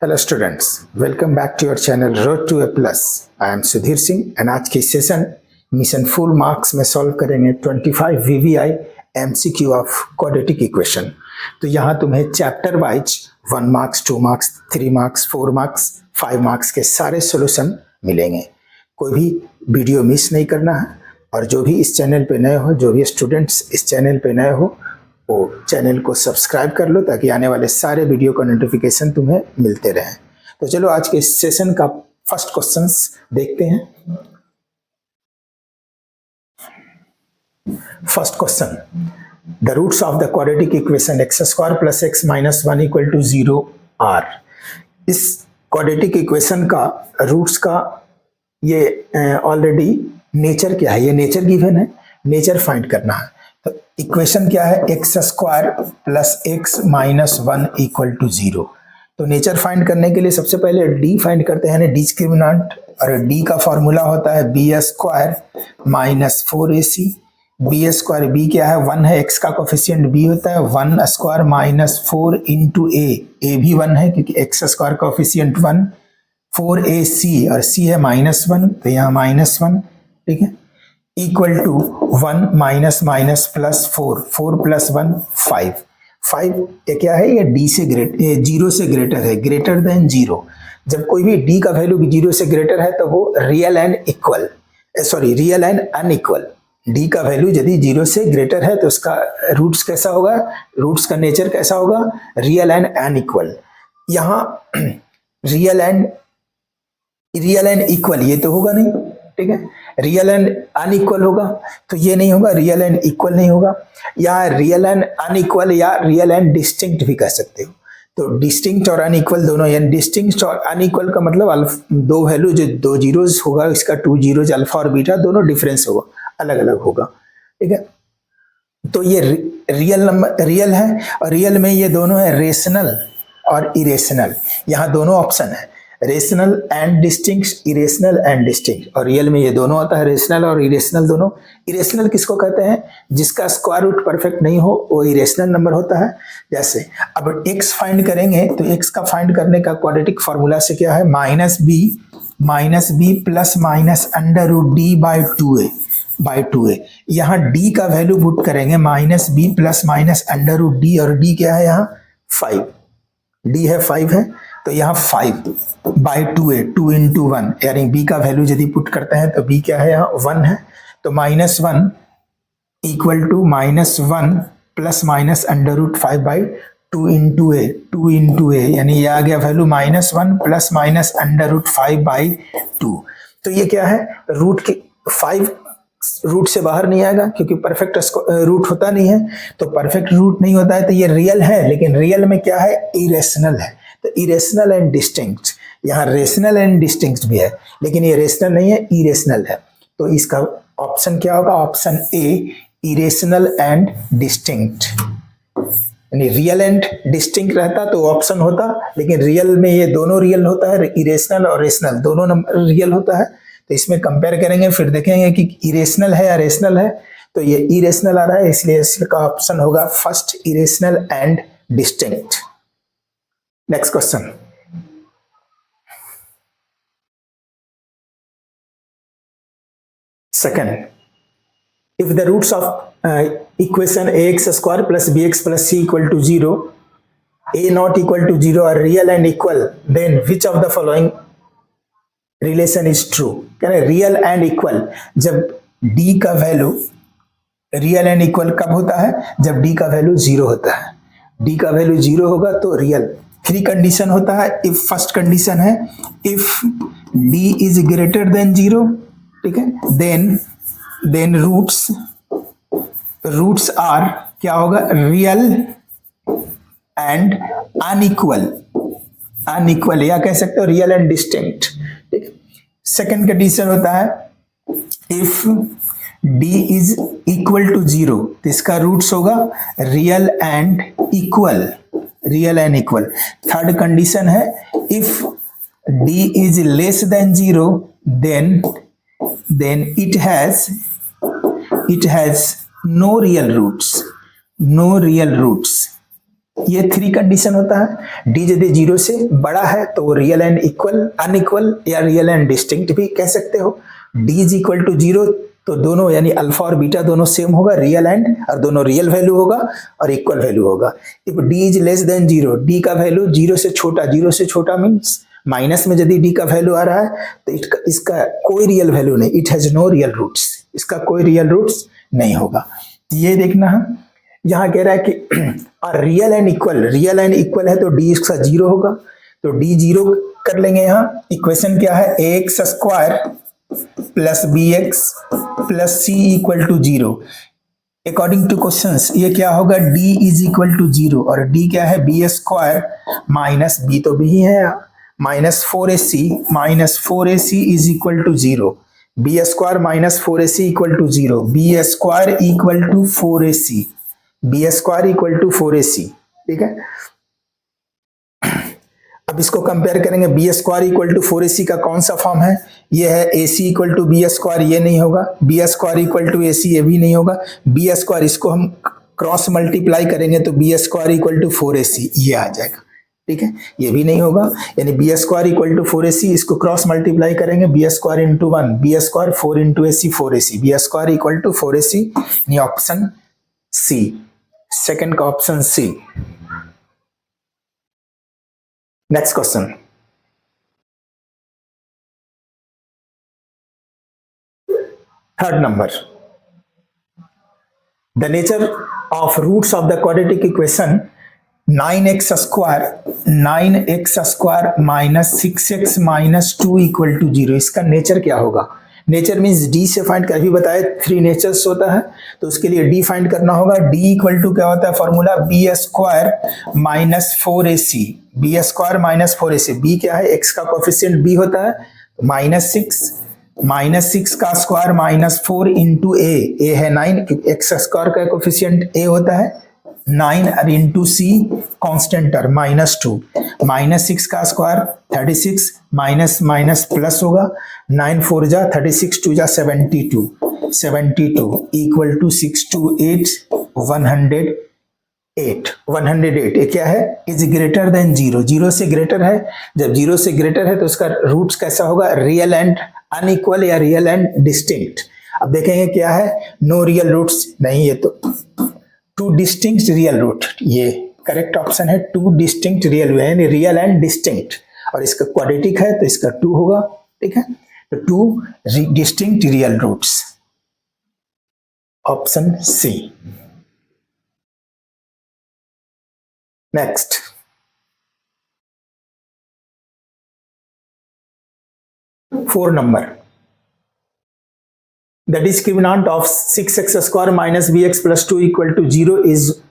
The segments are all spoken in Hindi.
Hello students, welcome back to your channel road to A plus. I am Sudhir Singh and आज की सेशन मिशन फुल मार्क्स में सॉल्व करेंगे 25 VVI MCQ of quadratic equation. तो यहाँ तुम्हें chapter wise 1 marks, 2 marks, 3 marks, 4 marks, 5 marks के सारे सॉल्यूशन मिलेंगे। कोई भी वीडियो मिस नहीं करना है और जो भी इस चैनल पे नए हो, जो भी स्टूडेंट्स इस चैनल पे नए हो, वो चैनल को सब्सक्राइब कर लो ताकि आने वाले सारे वीडियो का नोटिफिकेशन तुम्हें मिलते रहे। तो चलो आज के इस सेशन का फर्स्ट क्वेश्चंस देखते हैं। First question, the roots of the quadratic equation x square plus x minus 1 equal to 0 are. इस क्वाड्रेटिक इक्वेशन का रूट्स का ये ऑलरेडी नेचर क्या है, ये नेचर गिवन है, नेचर फाइंड करना है। तो इक्वेशन क्या है, x square plus x minus 1 equal to 0। तो नेचर फाइंड करने के लिए सबसे पहले डी फाइंड करते हैं, डिस्क्रिमिनेंट, और डी का फॉर्मूला होता है B square minus 4ac। B square, B क्या है 1 है, एक्स का कोफिशिएंट बी होता है 1 स्क्वायर माइनस 4 इंटू ए भी 1 है क्योंकि एक्स स्क्वायर कोफिशिएंट 1, 4ac और c है -1, तो यहाँ -1, ठीक है, equal to 1 minus minus plus 4, 4 plus 1 5। 5 ये क्या है, ये डी से जीरो से ग्रेटर है, ग्रेटर देन 0। जब कोई भी डी का वैल्यू 0 से ग्रेटर है तो वो real and equal, real and unequal. D का वैल्यू यदि 0 से ग्रेटर है तो उसका रूट्स कैसा होगा, रूट्स का नेचर कैसा होगा, रियल एंड अनइक्वल। यहाँ रियल एंड इक्वल ये तो होगा नहीं, ठीक है, रियल एंड अनइक्वल होगा तो ये नहीं होगा, रियल एंड इक्वल नहीं होगा, या रियल एंड अनइक्वल या रियल एंड डिस्टिंक्ट भी कह सकते हो। तो डिस्टिंक्ट और अनइक्वल दोनों, यानी डिस्टिंक्ट और अनइक्वल का मतलब दो वैल्यू जो 2 जीरोस होगा, इसका 2 जीरोस अल्फा और बीटा दोनों डिफरेंस होगा, अलग अलग होगा, ठीक है। तो ये रियल नंबर रियल है और रियल में ये दोनों है रेशनल और इरेशनल। यहाँ दोनों ऑप्शन है, rational and distinct, irrational and distinct, और रियल में ये दोनों आता है, रेशनल और इरेशनल दोनों। इरेशनल किसको कहते हैं, जिसका स्क्वायर रूट परफेक्ट नहीं हो वो इरेशनल नंबर होता है। जैसे अब x फाइंड करेंगे तो x का फाइंड करने का क्वाड्रेटिक फॉर्मूला से क्या है, minus B plus minus under root D by 2a। यहाँ d का वैल्यू पुट करेंगे minus B plus minus under root D, और d क्या है यहाँ 5, d है 5 है, तो यहाँ 5 बाई 2a, 2 इंटू 1, यानी b का वैल्यू यदि पुट करते हैं तो b क्या है यहाँ 1 है, तो -1 equal to -1 plus minus under root 5 by 2 into a, यानी ये आ गया value -1 plus minus under root 5 by 2। तो ये क्या है, रूट के 5 रूट से बाहर नहीं आएगा क्योंकि परफेक्ट रूट होता नहीं है, तो परफेक्ट रूट नहीं होता है तो ये रियल है, लेकिन रियल में क्या है, इरेशनल है। तो इरेशनल एंड डिस्टिंक्ट, यहाँ रेशनल एंड डिस्टिंक्ट भी है लेकिन ये रेशनल नहीं है, इरेशनल है। तो इसका ऑप्शन क्या होगा, option A, irrational and distinct. यानी रियल एंड डिस्टिंक्ट रहता तो ऑप्शन होता, लेकिन रियल में ये दोनों रियल होता है, इरेशनल और रेशनल दोनों नंबर रियल होता है। तो इसमें कंपेयर करेंगे, फिर देखेंगे कि इरेशनल है या रेशनल है, तो ये इरेशनल आ रहा है, इसलिए इसका ऑप्शन होगा first, irrational and distinct. Next question, second, if the roots of equation ax square plus bx plus c equal to 0, a not equal to 0 are real and equal, then which of the following relation is true? कहना रियल एंड इक्वल, जब d का वैल्यू रियल एंड इक्वल कब होता है, जब d का वैल्यू 0 होता है। d का वैल्यू 0 होगा तो रियल। 3 कंडीशन होता है, इफ फर्स्ट कंडीशन है if d is greater than 0, ठीक है, देन रूट्स आर क्या होगा, रियल एंड अनइक्वल या कह सकते हो रियल एंड डिस्टिंक्ट, ठीक है। सेकेंड कंडीशन होता है if d is equal to 0, तो इसका रूट्स होगा real and equal. Third condition है if d is less than 0, then it has no real roots, ये 3 कंडीशन होता है। डी यदि 0 से बड़ा है तो वो रियल एंड इक्वल, अनइक्वल या रियल एंड डिस्टिंक्ट भी कह सकते हो। डी इज इक्वल टू 0 तो दोनों यानी अल्फा और बीटा दोनों सेम होगा, रियल एंड, और दोनों रियल वैल्यू होगा और इक्वल वैल्यू होगा। If D is less than 0, D का वैल्यू 0 से छोटा, 0 से छोटा मीन्स माइनस में यदि डी का वैल्यू आ रहा है तो इसका कोई रियल वैल्यू नहीं, it has no real roots, इसका कोई रियल रूट्स नहीं होगा। ये देखना है, यहाँ कह रहा है कि रियल एंड इक्वल है तो डी इसका 0 होगा, तो डी 0 कर लेंगे। यहाँ इक्वेशन क्या है, ax square plus bx plus c equal to 0। According to questions ये क्या होगा, d इज इक्वल टू 0 और d क्या है, बी स्क्वायर माइनस b तो b ही है, माइनस 4ac is equal to 0। B square minus 4ac equal to 0, B square equal to 4ac, B square equal to 4ac, ठीक है। अब इसको कंपेयर करेंगे, B square equal to 4ac का कौन सा फॉर्म है, ये है ac equal to B square, ये नहीं होगा, B square equal to ac ये भी नहीं होगा, बी स्क्वायर इसको हम क्रॉस मल्टीप्लाई करेंगे तो B square equal to 4ac ये आ जाएगा, ठीक है, ये भी नहीं होगा। यानी B square equal to 4ac, इसको क्रॉस मल्टीप्लाई करेंगे, B square into 1, B square 4 into ac 4ac, B square equal to 4ac, यानी ऑप्शन सी, सेकंड का option C. Next question, third number, the nature of roots of the quadratic equation 9x square minus 6x minus 2 equal to 0, इसका नेचर क्या होगा। नेचर मीन्स डी से फाइंड कर, भी बताया 3 नेचर्स होता है तो उसके लिए डी फाइंड करना होगा। डी इक्वल टू क्या होता है, formula B square minus 4ac, B square minus 4ac, B क्या है, एक्स का कोफिशिएंट बी होता है, माइनस 6 का स्क्वायर माइनस 4 इंटू ए है 9, एक्स स्क्वायर का कोफिशिएंट ए होता है 9 और इंटू सी कॉन्स्टेंट टर्म माइनस 2, माइनस 6 का स्क्वायर 36 माइनस माइनस प्लस होगा, 9 4 जा 36 2 जा 72 इक्वल टू 6 2 8 108 ये क्या है, इज ग्रेटर देन 0, 0 से ग्रेटर है, जब 0 से ग्रेटर है तो उसका रूट्स कैसा होगा, रियल एंड अनइक्वल या रियल एंड डिस्टिंक्ट। अब देखेंगे क्या है, नो रियल रूट्स नहीं, ये तो 2 डिस्टिंक्ट रियल रूट, ये करेक्ट ऑप्शन है, 2 डिस्टिंक्ट रियल यानी रियल एंड डिस्टिंक्ट, और इसका क्वाड्रेटिक है तो इसका 2 होगा, ठीक है, तो 2 distinct real roots, option C. Next, four number, the discriminant of 6x square minus bx plus 2 equal to 0 is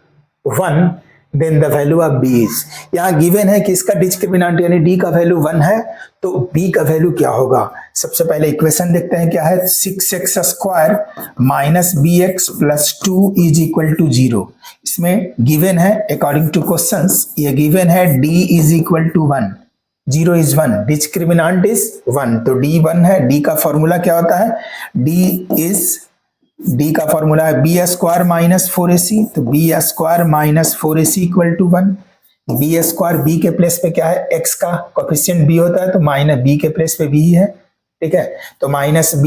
1, then the value of b is, यहाँ गिवन है कि इसका डिस्क्रिमिनेंट यानी d का वैल्यू 1 है तो b का वैल्यू क्या होगा। सबसे पहले इक्वेशन देखते हैं क्या है, 6x square minus bx plus 2 is equal to 0, इसमें गिवन है अकॉर्डिंग टू क्वेश्चंस, ये गिवन है d is equal to 1, 0 is 1, discriminant is 1, तो d 1 है, d का फॉर्मूला क्या होता है, d का फॉर्मूला है बी स्क्वायर माइनस 4ac, तो B square minus 4ac equal to 1, B square B के प्लेस पे क्या है, x का कोफिशिएंट b होता है तो माइनस b के प्लेस पे b है, ठीक है, तो माइनस b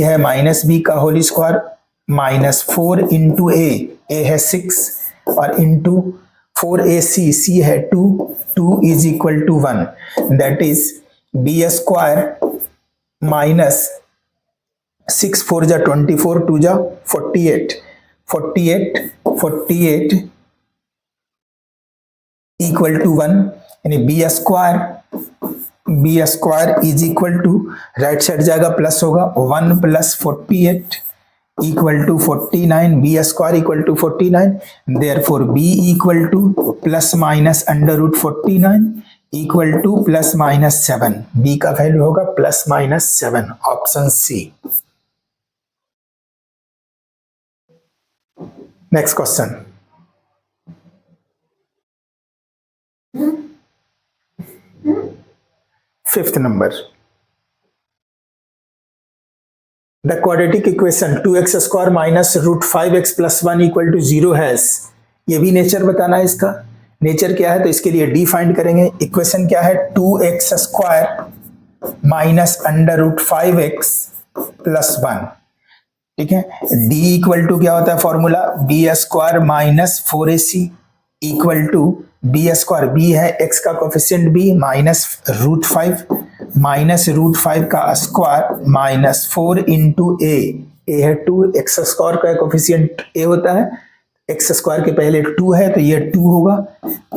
है, माइनस b का whole square minus 4 into a है 6 और इंटू 4ac, c है 2 is equal to 1, that is B square minus 6 4 जा 24 2 जा 48 इक्वल टू 1, यानी B square is equal to, right side जाएगा प्लस होगा, 1 plus 48 equal to 49, B square equal to 49, therefore B equal to plus minus under root 49 equal to plus minus 7, B का वैल्यू होगा plus minus 7, option C. Next question, fifth number, the quadratic equation 2x square minus root 5x plus 1 equal to 0 has ये भी नेचर बताना है इसका। नेचर क्या है तो इसके लिए डी फाइंड करेंगे। इक्वेशन क्या है 2x square minus under root 5x plus 1। ठीक है, डी इक्वल टू क्या होता है formula B square minus 4ac equal to B square, B है x का coefficient b minus root 5 minus root 5 का स्क्वायर माइनस 4 इंटू ए है 2, एक्स स्क्वायर का कोफिशिएंट a होता है, एक्स स्क्वायर के पहले 2 है तो ये 2 होगा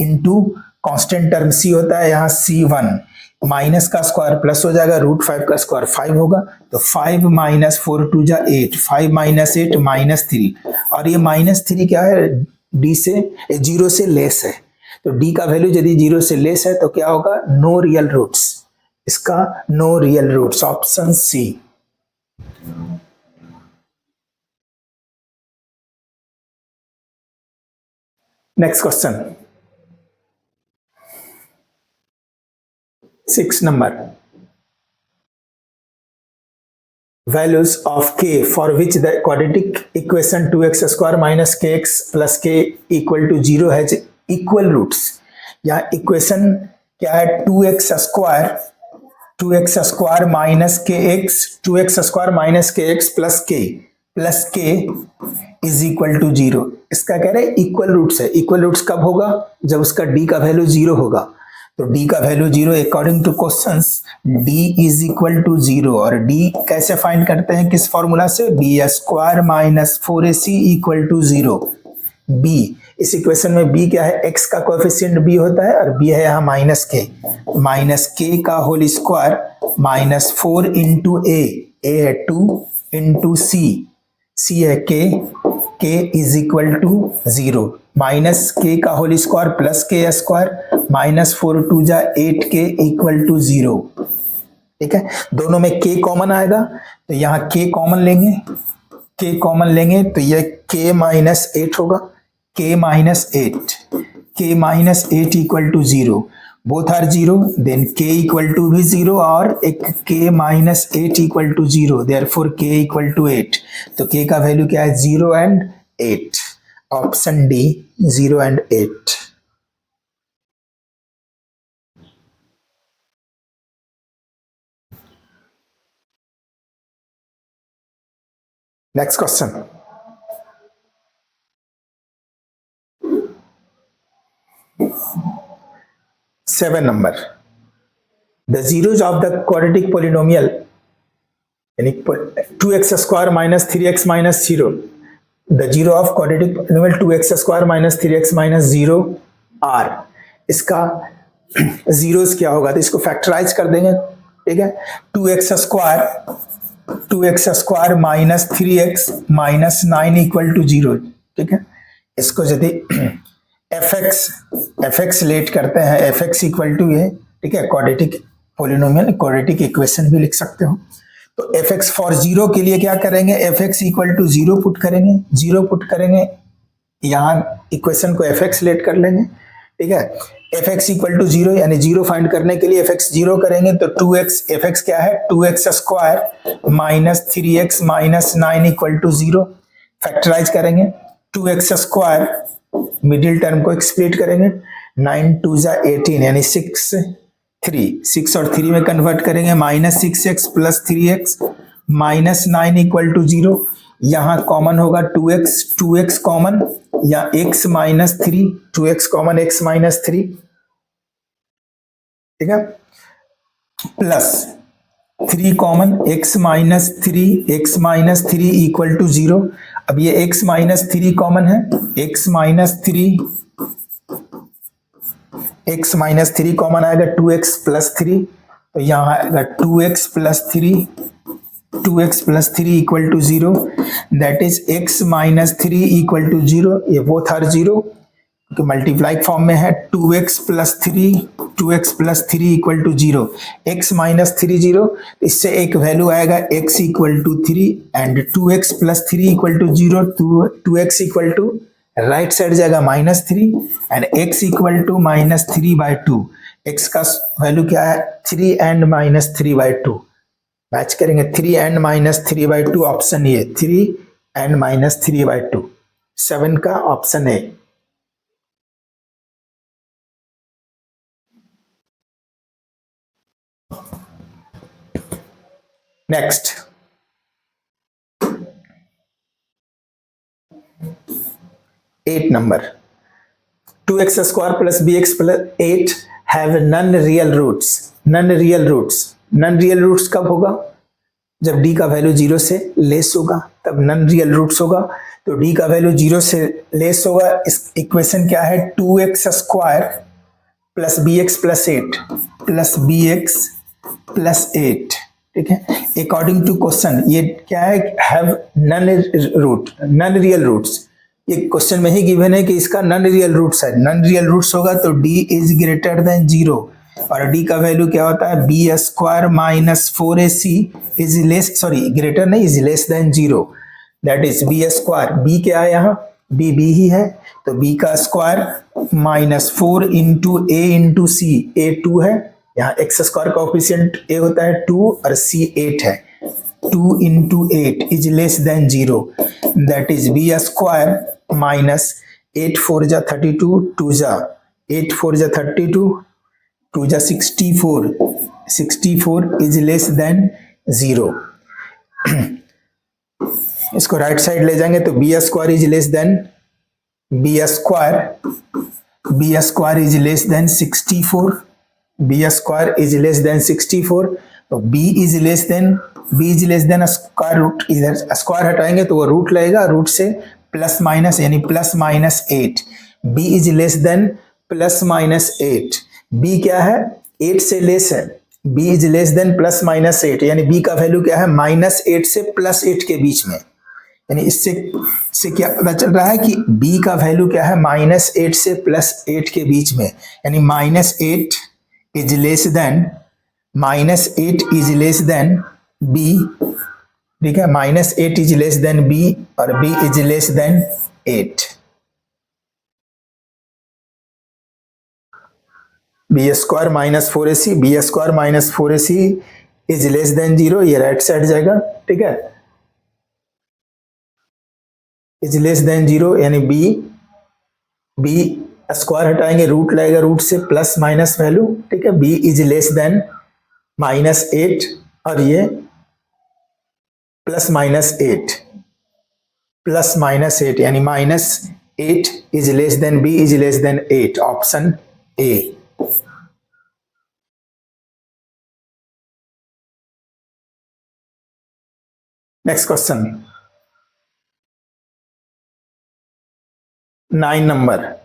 इंटू कांस्टेंट टर्म c होता है यहाँ c1 माइनस का स्क्वायर प्लस हो जाएगा, रूट 5 का स्क्वायर 5 होगा तो 5 माइनस 4 2 जा 8, 5 माइनस 8 माइनस 3, और ये माइनस 3 क्या है डी से 0 से लेस है, तो डी का वैल्यू यदि 0 से लेस है तो क्या होगा नो रियल रूट्स, इसका no real roots, option C. Next question 6 number. Values of k for which the quadratic equation 2x square minus kx plus k equal to 0 has equal roots. यहाँ इक्वेशन क्या है 2x square minus kx plus k is equal to 0। इसका कह रहे हैं इक्वल रूट्स है। इक्वल रूट्स कब होगा जब उसका d का वैल्यू 0 होगा, तो d का value 0 according to questions d is equal to 0, और d कैसे फाइंड करते हैं किस फॉर्मूला से B square minus 4ac equal to 0। b इस इक्वेशन में b क्या है x का कोएफिशिएंट b होता है और b है यहाँ माइनस k का whole square minus 4 into a है 2 इंटू c है k is equal to 0 minus k का whole square plus k square minus 4 2 जा 8k इक्वल टू 0। ठीक है, दोनों में k कॉमन आएगा तो यहाँ k कॉमन लेंगे तो ये k माइनस 8 होगा, k minus 8 equal to 0, both are 0, then k equal to भी 0 और एक k minus 8 equal to 0, therefore k equal to 8, तो k का वैल्यू क्या है 0 and 8, option D 0 and 8। Next question 7 number. The zeros of the quadratic polynomial यानी 2x square minus 3x minus 0, the zero of quadratic polynomial 2x square minus 3x minus 0 are, इसका zeros क्या होगा तो इसको फैक्टराइज कर देंगे। ठीक है, 2x square minus 3x minus 9 equal to 0। ठीक है, इसको यदि fx लेट करते हैं fx इक्वल टू ये, ठीक है, क्वाड्रेटिक पॉलिनोमियल क्वाड्रेटिक इक्वेशन भी लिख सकते हो। तो fx फॉर 0 के लिए क्या करेंगे fx इक्वल टू 0 पुट करेंगे, यहाँ इक्वेशन को fx लेट कर लेंगे। ठीक है, fx इक्वल टू 0 यानी 0 फाइंड करने के लिए fx 0 करेंगे तो 2x, fx क्या है 2x square minus 3x minus 9 equal to 0, factorize करेंगे 2x स्क्वायर, मिडिल टर्म को एक्सप्लिट करेंगे 9 2 जा 18 यानी 6 और 3 में कन्वर्ट करेंगे minus 6x plus 3x minus 9 equal to 0, यहाँ कॉमन होगा 2x कॉमन या x minus 3, 2x common x minus 3। ठीक है, plus 3 common x minus 3 equal to 0। अब ये x माइनस 3 कॉमन है, x माइनस 3 कॉमन आएगा 2x प्लस 3, तो यहाँ आएगा 2x plus 3 equal to 0, that is x minus 3 equal to 0, ये बोथ आर 0 तो मल्टीप्लाई फॉर्म में है 2x plus 3 equal to 0, x minus 3 0, इससे एक वैल्यू आएगा x equal to 3 and 2x plus 3 equal to 0, 2x equal to right side जाएगा minus 3 and x equal to minus 3/2, x का वैल्यू क्या है 3 एंड माइनस 3/2, मैच करेंगे 3 and minus 3/2, option A 3 and minus 3/2, 7 का option A. Next 8 number 2x square plus bx plus 8 have none real roots. none real roots कब होगा? जब d का वैल्यू 0 से लेस होगा तब नन रियल रूट्स होगा। तो d का वैल्यू 0 से लेस होगा। इस इक्वेशन क्या है? 2x square plus bx plus 8 plus bx plus 8। ठीक है, अकॉर्डिंग टू क्वेश्चन ये क्या है? Have none real roots. ये क्वेश्चन में ही गिवन है कि इसका नन रियल रूट्स है। नन रियल रूट्स होगा तो d इज ग्रेटर देन 0 और d का वैल्यू क्या होता है? B square minus 4ac is less, sorry greater नहीं, is less than 0। That is B square, b क्या है यहाँ? b ही है तो b का square minus 4 into a into C, a 2 है, यहाँ x स्क्वायर का कोफिशिएंट a होता है 2 और c 8 है। 2 into 8 is less than 0। That is B square minus 8 4 जा 32 2 जा 8 4 जा 32 2 जा 64 इज लेस देन 0। इसको राइट साइड ले जाएंगे तो B square is less than B square is less than 64। B square is less than 64 तो B is less than square root. इधर स्क्वायर हटाएंगे तो वो रूट लगेगा, रूट से प्लस माइनस यानी plus minus 8। B is less than plus minus 8। B क्या है? 8 से लेस है। B is less than plus minus 8 यानी बी का वैल्यू क्या है? माइनस 8 से प्लस 8 के बीच में। यानी इससे क्या पता चल रहा है कि बी का वैल्यू क्या है? माइनस 8 से प्लस 8 के बीच में। यानी minus 8 is less than B. ठीक है, minus 8 is less than B और B is less than 8। B square minus 4ac, B square minus 4ac is less than 0, ये राइट साइड जाएगा। ठीक है, इज लेस देन 0 यानी बी स्क्वायर हटाएंगे रूट लगेगा, रूट से प्लस माइनस वैल्यू। ठीक है, B is less than minus 8 और ये प्लस माइनस 8 यानी minus 8 is less than B is less than 8। Option A. Next question 9 number.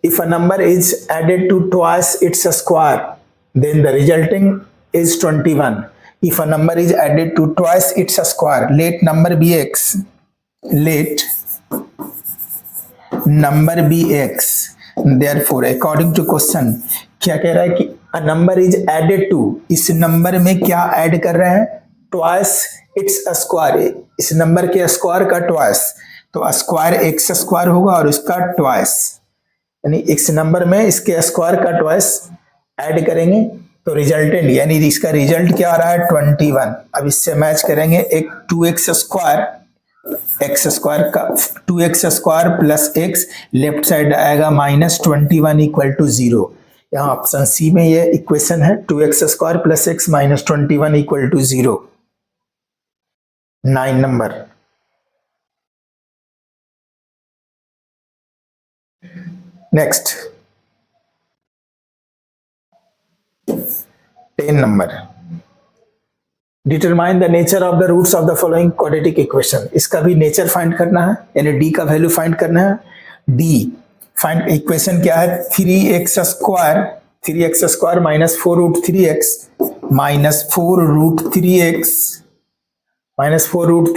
If a number is added to twice its square, then the resulting is 21. If a number is added to twice its square, let number be x. Let number be x. Therefore, according to question, क्या कह रहा है कि a number is added to, इस नंबर में क्या ऐड कर रहे हैं? twice its square, इस नंबर के स्क्वायर का ट्वाइस। तो स्क्वायर एक्स स्क्वायर होगा और उसका ट्वाइस, यानी इस नंबर में इसके स्क्वायर का ट्वाइस ऐड करेंगे तो रिजल्टेंट यानी इसका रिजल्ट क्या आ रहा है? 21। अब इससे मैच करेंगे एक 2x स्क्वायर का 2x square plus x, left side आएगा माइनस 21 इक्वल टू 0। यहाँ ऑप्शन सी में ये इक्वेशन है 2x square plus x minus 21 equal to 0। 9 number. Next 10 number. Determine the nature of the roots of the following quadratic equation. इसका भी नेचर फाइंड करना है यानी d का वैल्यू फाइंड करना है। d फाइंड इक्वेशन क्या है? 3x square minus 4 root 3x minus 4 root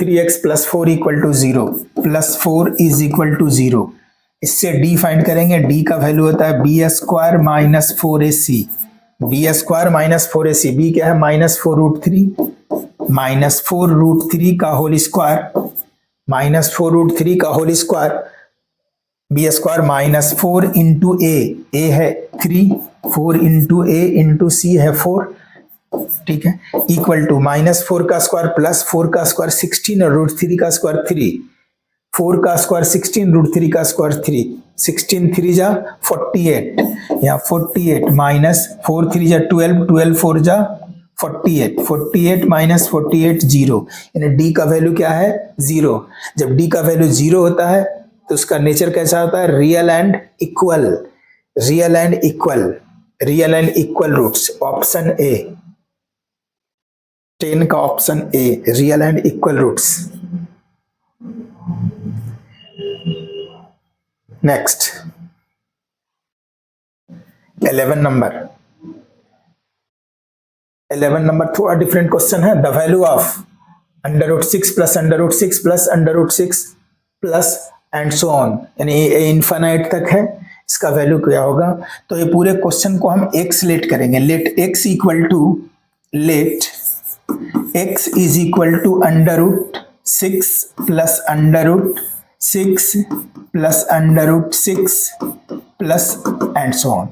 3x plus 4 equal to 0, plus 4 is equal to 0। इससे d फाइंड करेंगे। d का वैल्यू होता है B square minus 4ac। B square minus 4ac, B क्या है? माइनस 4 रूट 3 माइनस 4 रूट 3 का होल स्क्वायर, माइनस 4 रूट 3 का whole square. B square minus 4 into A है 3, 4 इंटू ए इंटू सी है 4। ठीक है, इक्वल टू माइनस 4 का स्क्वायर प्लस 4 का स्क्वायर 16 और रूट 3 का स्क्वायर 3। 4 का स्क्वायर 16 रूट 3 का स्क्वायर 3, 16 3 जा 48, यहाँ 48 माइनस 4 3 जा 12, 12 4 जा 48 माइनस 48 जीरो, यानी डी का वैल्यू क्या है? जीरो। जब डी का वैल्यू जीरो होता है तो उसका नेचर कैसा होता है? Real and equal. Real and equal, real and equal roots, option A, 10 का option A, real and equal roots. Next 11 number. 11 number थोड़ा डिफरेंट क्वेश्चन है। The value of under root 6 plus under root 6 plus under root 6 plus and so on, यानी इनफाइनाइट तक है, इसका वैल्यू क्या होगा? तो ये पूरे क्वेश्चन को हम एक्स लेट करेंगे। Let X equal to, let X is equal to under root 6 plus under root 6 plus under root 6 plus and so on.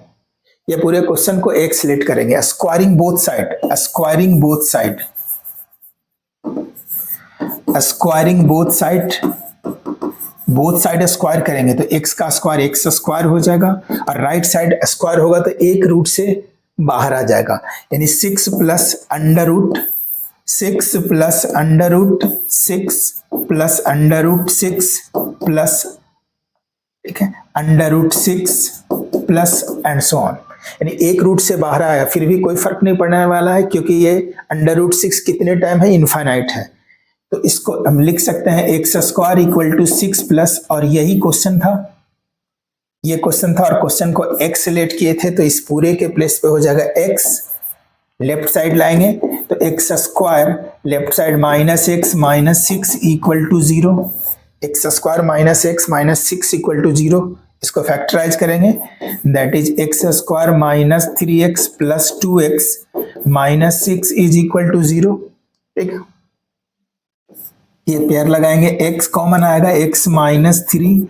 ये पूरे क्वेश्चन को एक्स लेट करेंगे, squaring both side, squaring both side, squaring both side, both side square करेंगे तो एक्स का स्क्वायर एक्स स्क्वायर हो जाएगा, और राइट साइड स्क्वायर होगा तो एक रूट से बाहर आ जाएगा, यानी 6 plus under root 6 plus under root 6 plus under root 6 plus, ठीक है, under root 6 plus and so on, यानी एक रूट से बाहर आया, फिर भी कोई फर्क नहीं पड़ने वाला है क्योंकि ये अंडर रूट 6 कितने टाइम है? इनफाइनाइट है। तो इसको हम लिख सकते हैं X square equal to 6 plus, और यही क्वेश्चन था, ये क्वेश्चन था और क्वेश्चन को एक्स लेट किए थे, तो इस पूरे के प्लेस पे हो जाएगा एक्स, लेफ्ट साइड लाएंगे तो x square, left side minus X minus 6 equal to 0, x square minus X minus 6 equal to 0, इसको फैक्टराइज करेंगे, that is x square minus 3x plus 2x minus 6 is equal to 0, ठीक है। ये पेयर लगाएंगे, x कॉमन आएगा, x minus 3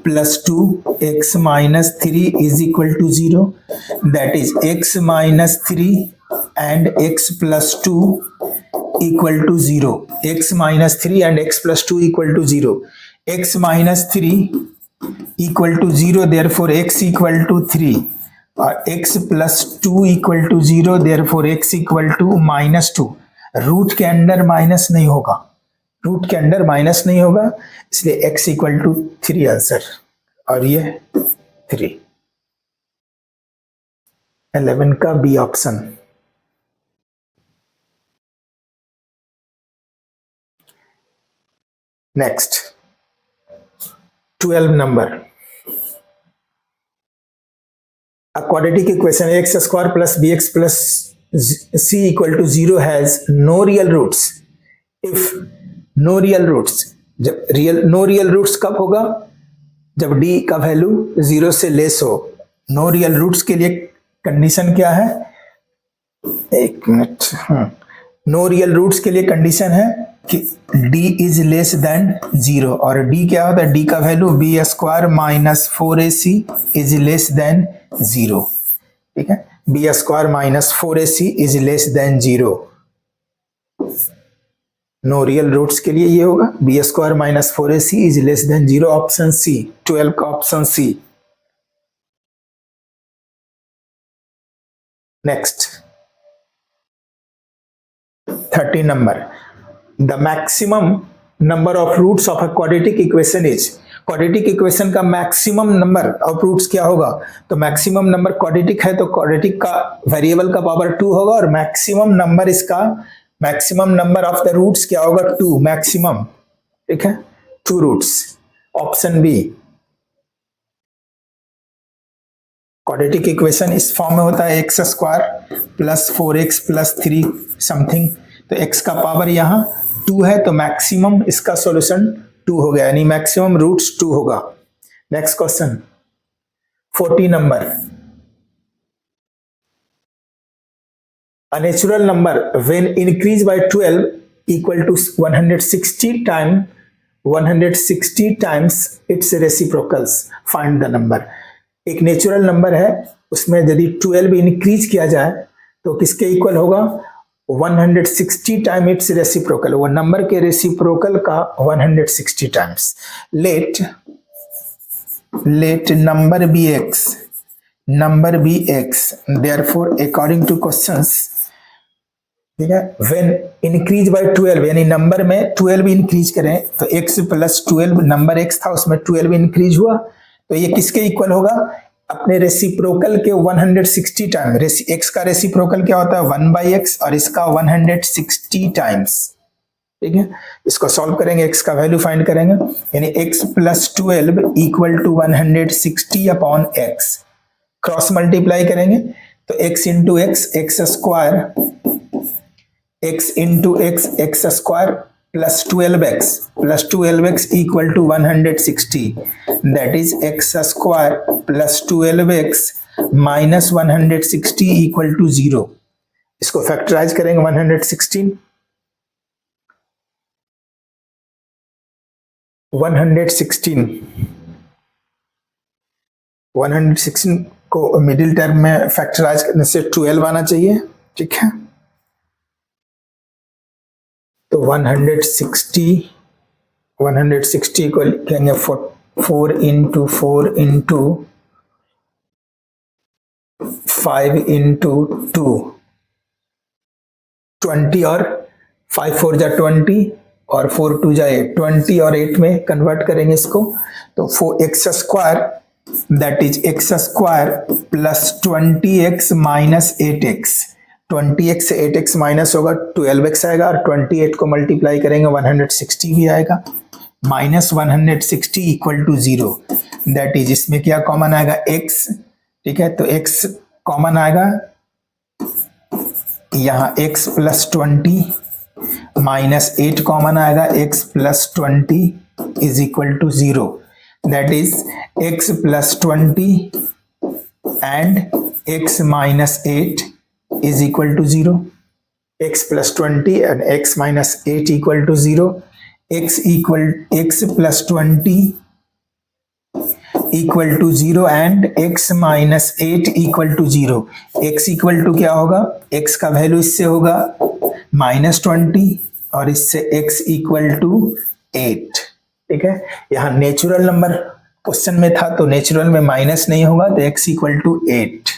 plus 2 x minus 3 is equal to 0, that is x minus 3 and x plus 2 equal to 0, x minus 3 and x plus 2 equal to 0, x minus 3 equal to 0, therefore x equal to 3, और x plus 2 equal to 0, therefore x equal to minus 2। Root के अंदर माइनस नहीं होगा, रूट के अंदर माइनस नहीं होगा, इसलिए x इक्वल टू 3 आंसर, और ये 3, 11 का B option. Next 12 number. A quadratic equation x square plus bx plus c equal to 0 has no real roots if no real roots। जब no real roots कब होगा? जब d का वैल्यू 0 से लेस हो। no real roots के लिए कंडीशन क्या है? एक मिनट, no real roots के लिए कंडीशन है कि d इज लेस देन 0, और d क्या होता है? d का value B square minus 4ac is less than 0, ठीक है, B square minus 4ac is less than 0। No real roots के लिए ये होगा B square minus 4ac is less than 0, option C, 12 का option C. Next 30 number. The maximum number of roots of a quadratic equation is, quadratic equation का मैक्सिमम नंबर ऑफ रूट्स क्या होगा? तो मैक्सिमम नंबर क्वाड्रेटिक है तो क्वाड्रेटिक का वेरिएबल का पावर 2 होगा, और मैक्सिमम नंबर इसका, maximum number of the roots क्या होगा? 2, मैक्सिमम, ठीक है, 2 roots, option B. Quadratic equation इस फॉर्म में होता है x square plus 4x plus 3 something, तो x का पावर यहाँ 2 है, तो मैक्सिमम इसका सॉल्यूशन 2 हो गया, यानी मैक्सिमम रूट्स 2 होगा। Next question 40 number. A natural number when increased by 12 equal to 160 times its reciprocals, find the number। एक नेचुरल नंबर है, उसमें यदि 12 इंक्रीज किया जाए तो किसके इक्वल होगा? 160 टाइम इट्स रेसिप्रोकल, वो नंबर के रेसिप्रोकल का 160 times. Let number B X, therefore according to questions ठीक है। व्हेन इंक्रीज बाय 12 यानी नंबर में 12 इंक्रीज करें तो x प्लस 12 नंबर x था उसमें 12 इंक्रीज हुआ तो ये किसके इक्वल होगा, अपने रेसिप्रोकल के 160 टाइम। x का रेसिप्रोकल क्या होता है 1/x और इसका 160 टाइम्स। ठीक है, इसको सॉल्व करेंगे, x का वैल्यू फाइंड करेंगे यानी x plus 12 equal to 160 upon x। Cross multiply करेंगे तो x into X X square, x into X X square plus 12x equal to 160 that is x square plus 12x minus 160 equal to 0। इसको फैक्टराइज करेंगे 116 को मिडिल टर्म में फैक्टराइज करने से 12 आना चाहिए। ठीक है, तो 160 को लिखेंगे 4 इंटू 4 इंटू 5 इंटू 2 20 और 5 4 जा 20 और 4 2 जा 8 20 और 8 में कन्वर्ट करेंगे इसको तो 4x square that is x square plus 20x minus 8x। 20x से 8x माइनस होगा 12x आएगा और 28 को मल्टीप्लाई करेंगे 160 भी आएगा minus 160 equal to 0 that is इसमें क्या कॉमन आएगा x। ठीक है, तो x कॉमन आएगा यहाँ x प्लस 20 माइनस 8 कॉमन आएगा x plus 20 is equal to 0 that is x plus 20 and x minus 8 is equal to 0, x plus 20 and x minus 8 equal to 0, x plus 20 equal to 0 and x minus 8 equal to 0। x equal to क्या होगा, x का वैल्यू इससे होगा -20 और इससे x equal to 8। ठीक है, यहाँ नेचुरल नंबर क्वेश्चन में था तो नेचुरल में माइनस नहीं होगा तो x equal to 8,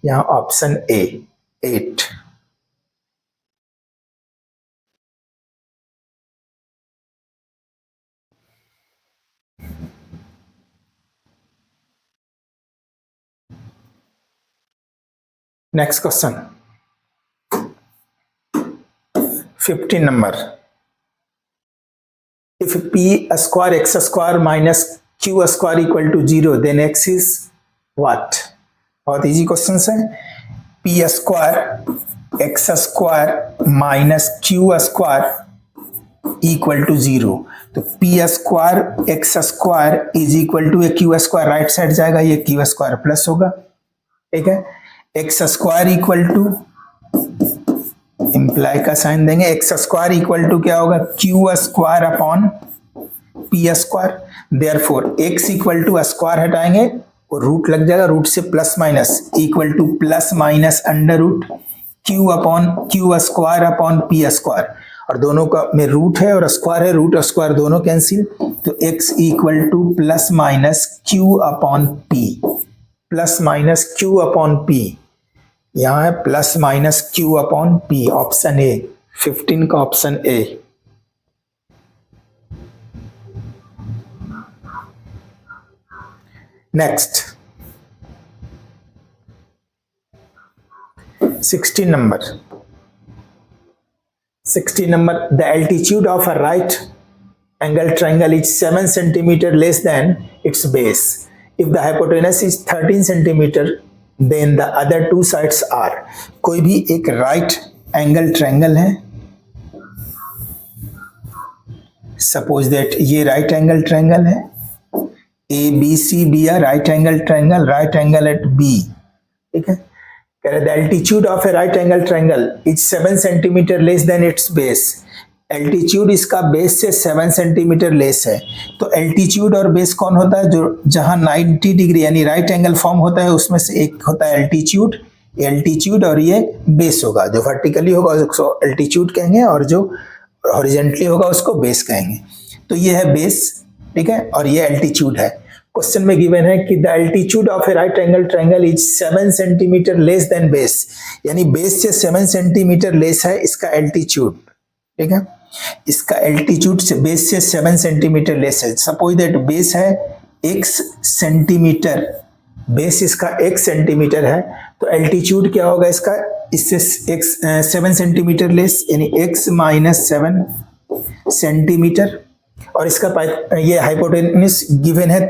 यहाँ option A 8। Next question 15 number. If p square x square minus q square equal to 0 then x is what. बहुत इजी क्वेश्चन है। P square x square minus q square equal to 0 तो p square x square is equal to q square right side जाएगा ये क्यू स्क्वायर प्लस होगा। ठीक है, x square equal to imply का साइन देंगे एक्स स्क्वायर इक्वल टू क्या होगा q square upon p square. Therefore x equal to square हटाएंगे और रूट लग जाएगा, रूट से plus minus equal to plus minus under root q upon q square upon p square और दोनों का में रूट है और स्क्वायर है, रूट और स्क्वायर दोनों कैंसिल तो x equal to plus minus Q upon P. Plus minus Q upon P यहाँ है plus minus Q upon P, option A 15 का option A. Next 16 number. 16 number, the altitude of a right angle triangle is 7 centimeter less than its base. If the hypotenuse is 13 centimeter, then the other two sides are। कोई भी एक right angle triangle है, suppose that ये right angle triangle है, ABC be a right angle triangle, right angle at B। ठीक है, the altitude of a right angle triangle is 7 centimeter less than its base। Altitude इसका बेस से 7 सेंटीमीटर लेस है तो एल्टीट्यूड और बेस कौन होता है, जो जहां 90 डिग्री यानी राइट एंगल फॉर्म होता है उसमें से एक होता है एल्टीट्यूड। एल्टीट्यूड और ये बेस होगा, जो वर्टिकली होगा उसको एल्टीट्यूड कहेंगे और जो हॉरिजॉन्टली होगा उसको बेस कहेंगे। तो ये है बेस, ठीक है, और ये एल्टीट्यूड है। क्वेश्चन में गिवन है कि the altitude of A right angle triangle is 7 centimetre less than base, यानी बेस से 7 सेंटीमीटर लेस है इसका एल्टीट्यूड, ठीक है। इसका एल्टीट्यूड से बेस से 7 सेंटीमीटर लेस है। सपोज दैट बेस है x सेंटीमीटर, बेस इसका x सेंटीमीटर है, तो एल्टीट्यूड क्या होगा इसका, इससे x 7 सेंटीमीटर लेस, यानी x माइनस 7 सेंटीमीटर। और इसका ये हाइपोटेनस गिवन है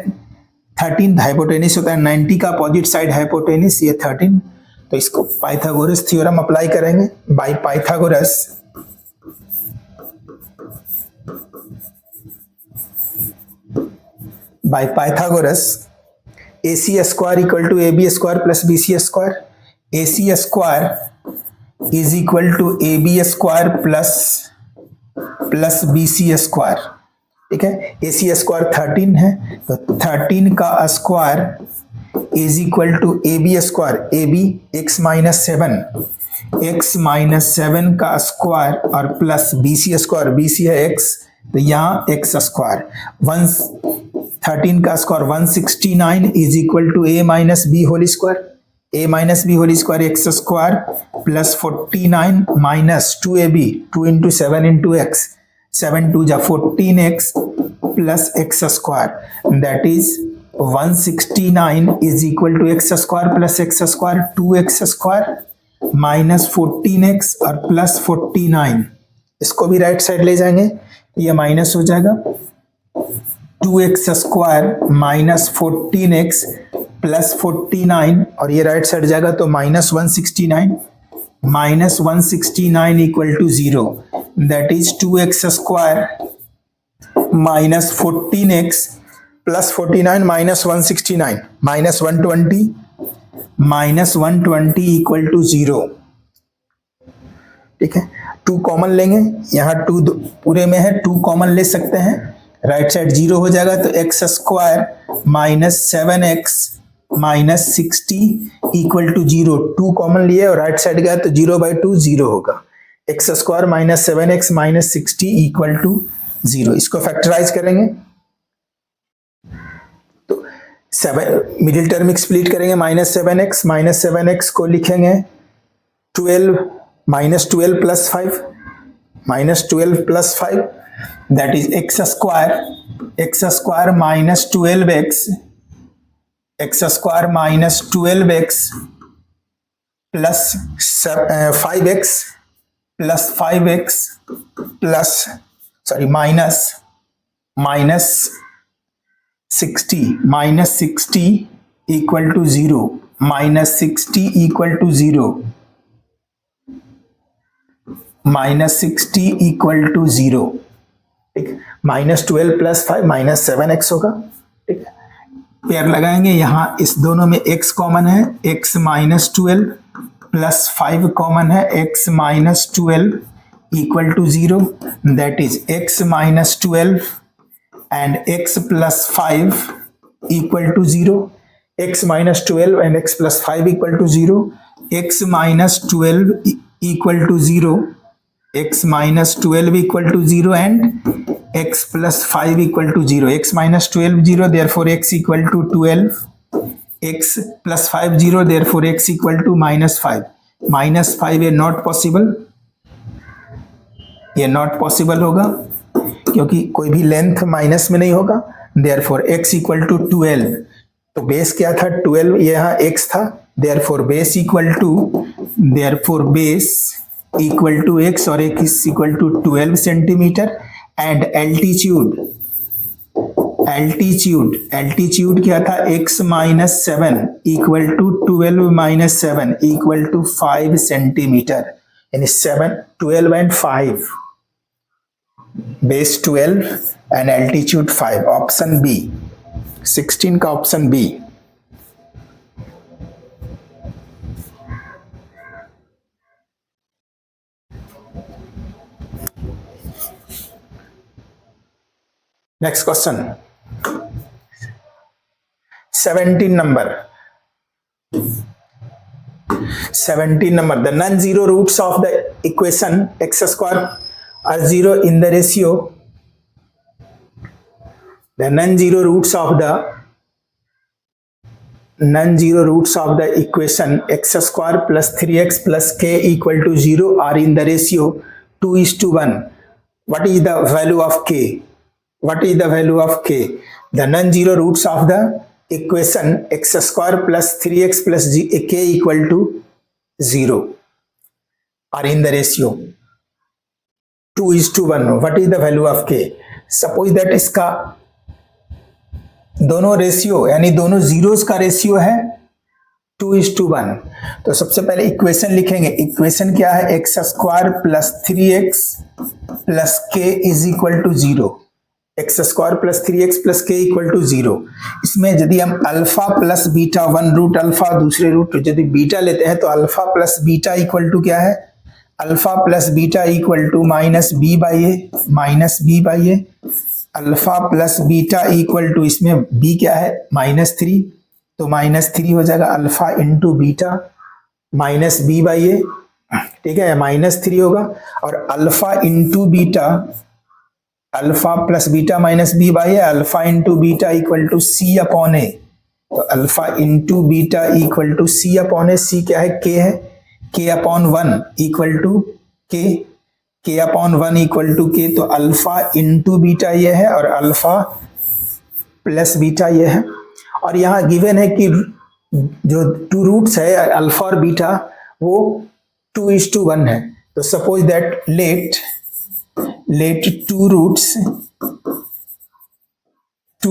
13, हाइपोटेनस होता है 90 का अपोजिट साइड हाइपोटेनस, ये 13। तो इसको पाइथागोरस थ्योरम अप्लाई करेंगे। By Pythagoras AC square equal to AB square plus BC square, AC square is equal to AB square plus BC square, ठीक है। AC स्क्वायर 13 है, तो 13 का square is equal to AB square, AB x minus 7 का स्क्वायर और प्लस BC स्क्वायर, BC है x, तो यहाँ x स्क्वायर 13 का square 169 is equal to a minus b whole square, a minus b whole square x square plus 49 minus 2ab, 2 into 7 into x, 7 2 जा 14x plus x square, that is 169 is equal to x square plus x square 2x square minus 14x और प्लस 49, इसको भी राइट साइड ले जाएंगे, ये माइनस हो जाएगा 2x square minus 14x plus 49, और ये राइट साइड जाएगा तो minus 169 equal to 0, that is 2x square minus 14x plus 49 minus 169 minus 120 equal to 0, ठीक है। 2 कॉमन लेंगे, यहाँ 2 पूरे में है, 2 कॉमन ले सकते हैं, राइट साइड 0 हो जाएगा, तो x square minus 7x minus 60 equal to 0, 2 common लिए और राइट साइड गया तो 0/2 0 होगा, x square minus 7x minus 60 equal to 0। इसको फैक्टराइज करेंगे तो 7 मिडिल टर्म स्प्लिट करेंगे, माइनस 7x को लिखेंगे 12 minus 12 plus 5 that is x square minus 12x plus 5x plus minus 60 equal to 0, minus 60 equal to 0, ठीक, माइनस 12 प्लस 5 माइनस 7x होगा, ठीक है। पेयर लगाएंगे, यहाँ इस दोनों में x कॉमन है, x माइनस 12 प्लस 5 कॉमन है, x minus 12 equal to 0, that is x minus 12 and x plus 5 equal to 0, x minus 12 and x plus 5 equal to 0, x minus 12 equal to 0, x minus 12 equal to 0 and x plus 5 equal to 0, x minus 12 0, therefore x equal to 12, x plus 5 0, therefore x equal to minus 5, minus 5 ये not possible, ये not possible होगा क्योंकि कोई भी लेंथ माइनस में नहीं होगा, therefore x equal to 12, तो बेस क्या था 12, यहाँ x था, therefore base equal to x और x is equal to 12 centimetre and altitude क्या था x minus 7 equal to 12 minus 7 equal to 5 centimetre, यानी 7 12 and 5, base 12 and altitude 5, option B 16 का option B. Next question, 17 number. The non-zero roots of the equation x square are 0 in the ratio. The non-zero roots of the non zero roots of the equation x square plus 3x plus K equal to 0 are in the ratio 2:1. what is the value of k? what is the value of k? the non-zero roots of the equation x square plus 3x plus k equal to 0 are in the ratio 2:1. what is the value of k? suppose that इसका दोनों रेशियो यानी दोनों जीरोस का रेशियो है 2:1. तो सबसे पहले इक्वेशन लिखेंगे. इक्वेशन क्या है? X square plus 3x plus K is equal to 0. X square plus 3x plus K equal to 0. इसमें यदि हम alpha plus beta, one root alpha दूसरे रूट यदि बीटा लेते हैं तो alpha plus beta equal to क्या है? Alpha plus beta equal to minus B by A. Alpha plus beta equal to, इसमें b क्या है? -3. तो -3 हो जाएगा alpha into beta minus B by A. ठीक है, -3 होगा. और alpha into beta, alpha plus beta minus B by A, alpha into beta equal to C upon A. तो alpha into beta equal to C upon A. C क्या है? के है. K upon 1 equal to K upon 1 equal to K. तो अल्फा इंटू बीटा ये है और अल्फा प्लस बीटा ये है. और यहाँ गिवन है कि जो टू रूट्स है अल्फा और बीटा वो 2:1 है. तो suppose that let two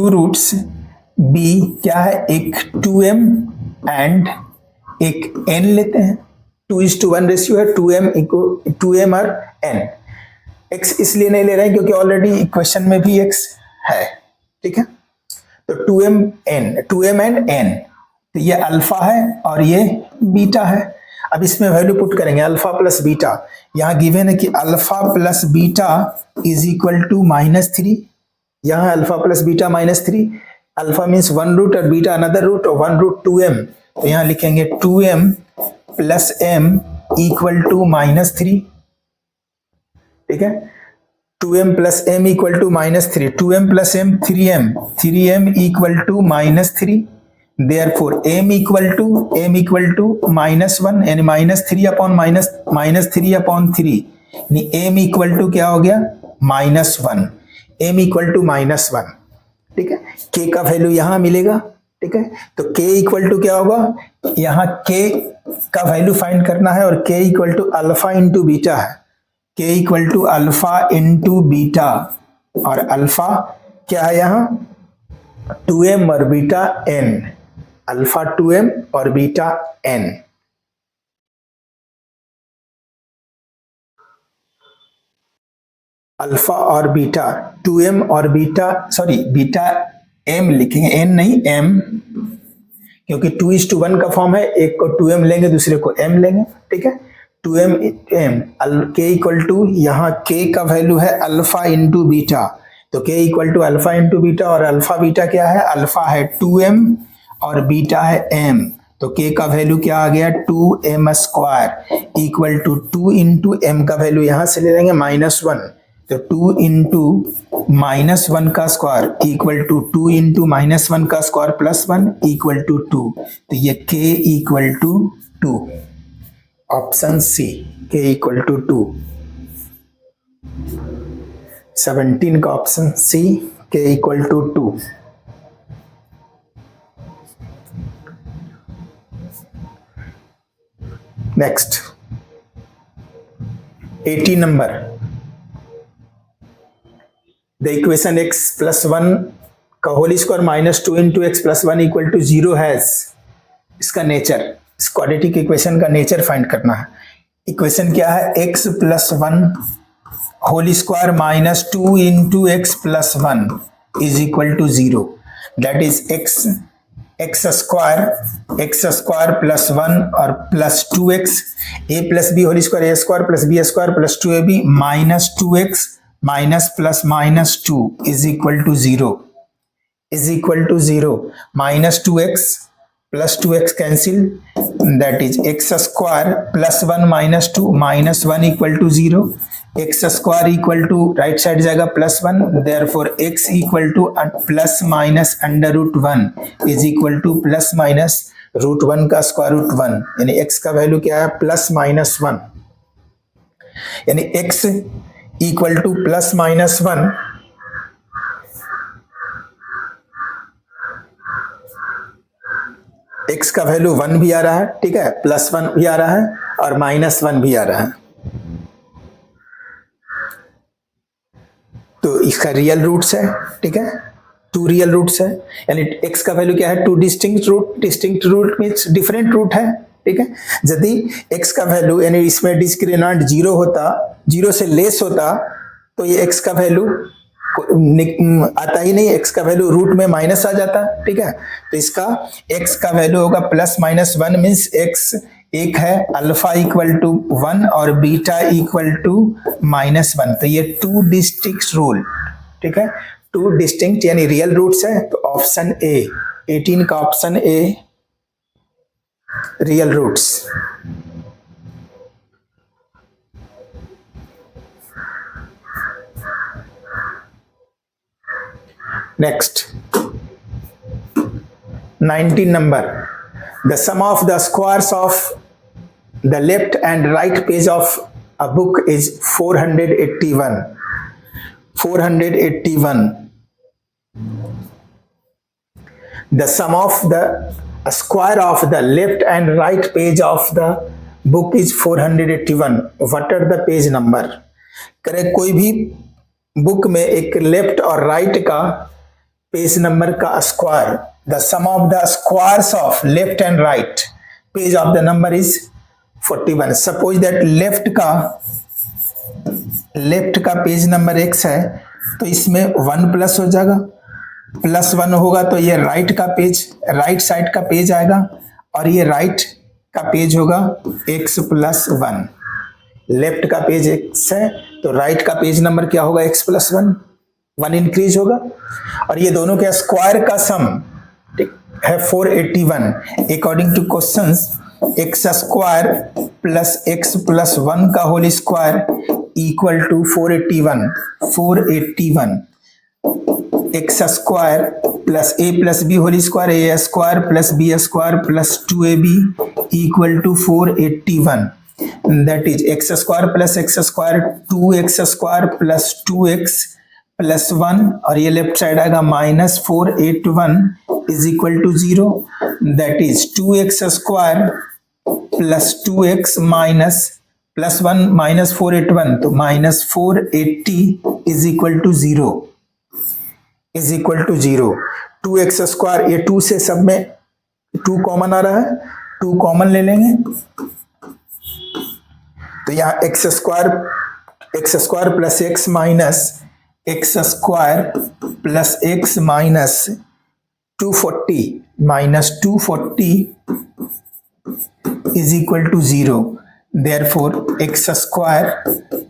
roots be क्या है? एक 2m एंड एक n लेते हैं. 2:1 रेशियो है. 2m और n. x इसलिए नहीं ले रहे हैं क्योंकि ऑलरेडी इक्वेशन में भी x है. ठीक है, तो 2m एंड n. तो ये अल्फा है और ये बीटा है. अब इसमें वैल्यू पुट करेंगे अल्फा प्लस बीटा. यहाँ गिवन है कि alpha plus beta is equal to -3. यहाँ alpha plus beta -3. Alpha means one root और बीटा अनदर रूट और वन रूट 2m. तो यहाँ लिखेंगे 2m plus m equal to -3. ठीक है, 2m plus m equal to -3. 2m plus m 3m equal to -3. Therefore m equal to -1 यानी -3 अपॉन -3 अपॉन 3 यानी m इक्वल टू क्या हो गया? -1. m equal to -1. ठीक है, k का वैल्यू यहाँ मिलेगा. ठीक है, तो k इक्वल टू क्या होगा? यहाँ k का वैल्यू फाइंड करना है और k equal to alpha into beta है. k equal to alpha into beta और अल्फा क्या है यहाँ? 2m और बीटा n. अल्फा 2m और बीटा n. अल्फा और बीटा 2m और बीटा बीटा m लिखेंगे, n नहीं m, क्योंकि 2:1 का फॉर्म है. एक को 2m लेंगे दूसरे को m लेंगे. ठीक है, 2m k इक्वल टू, यहाँ k का वैल्यू है अल्फा इंटू बीटा. तो k equal to alpha into beta और अल्फा बीटा क्या है? अल्फा है 2m और बीटा है m. तो k का वैल्यू क्या आ गया? 2m square equal to 2 into m का वैल्यू यहाँ से ले लेंगे -1. तो 2 इंटू -1 का स्क्वायर इक्वल टू 2 इंटू -1 का स्क्वायर प्लस 1 इक्वल टू 2. तो ये k equal to 2. Option C, k equal to 2. 17 का option C, k equal to 2. Next 18 number. The equation x plus 1 का whole square -2 into x plus 1 equal to 0 has. इसका नेचर, इस क्वाड्रेटिक इक्वेशन का नेचर फाइंड करना है. इक्वेशन क्या है? x plus 1 whole square -2 into x plus 1 is equal to 0. That is x square plus 1 और plus 2x. a plus b whole square a square plus b square plus 2ab -2x minus plus -2 is equal to 0. -2x plus 2x cancel. That is x square plus 1 -2 -1 equal to 0. X square equal to right side जाएगा +1, therefore x equal to plus minus √1 is equal to plus minus √1 का √1, यानी एक्स का वैल्यू क्या है +-1, यानी एक्स इक्वल टू +-1, एक्स का वैल्यू 1 भी आ रहा है, ठीक है, +1 भी आ रहा है और -1 भी आ रहा है, तो इसका रियल रूट्स है, ठीक है, 2 रियल रूट्स है, यानी एक्स का वैल्यू क्या है 2 distinct root means different root है, ठीक है। यदि एक्स का वैल्यू यानी इसमें डिस्क्रिमिनेंट 0 होता, 0 से लेस होता, तो ये एक्स का वैल्यू आता ही नहीं, एक्स का वैल्यू रूट में माइनस आ जाता, ठीक है। तो इसका एक्स का वैल्यू होगा +-1 मीन्स एक्स एक है, अल्फा इक्वल टू 1 और बीटा इक्वल टू -1, तो ये 2 डिस्टिंक्ट रूल, ठीक है, 2 डिस्टिंक्ट यानी रियल रूट्स है, तो ऑप्शन ए 18 का option A real roots. Next 19 number, the sum of the squares of the left and right page of a book is 481. The sum of the square of the left and right page of the book is 481. What are the page number? करें कोई भी बुक में एक लेफ्ट और राइट का पेज नंबर का square, the sum of the squares of left and right page of the number is 41. Suppose that left का पेज नंबर x है, तो इसमें 1 प्लस हो जाएगा, +1 होगा तो ये राइट साइड का पेज आएगा, और ये राइट का पेज होगा x +1. लेफ्ट का पेज x है तो राइट का पेज नंबर क्या होगा x +1, 1 इंक्रीज होगा, और ये दोनों के स्क्वायर का सम है 481. According to questions x square plus x + 1 का whole square equal to 481. x square plus a plus b whole square, a square plus b square plus 2ab equal to 481. That is x square plus x square 2x square plus 2x plus 1, और ये लेफ्ट साइड आएगा -481 is equal to 0. That is 2x square plus 2x minus plus 1 -481, तो -480 is equal to 0. 2x square, ये 2 से सब में 2 कॉमन आ रहा है, 2 कॉमन ले लेंगे, तो यहाँ x square plus x minus x square plus x minus 240 is equal to 0. Therefore x square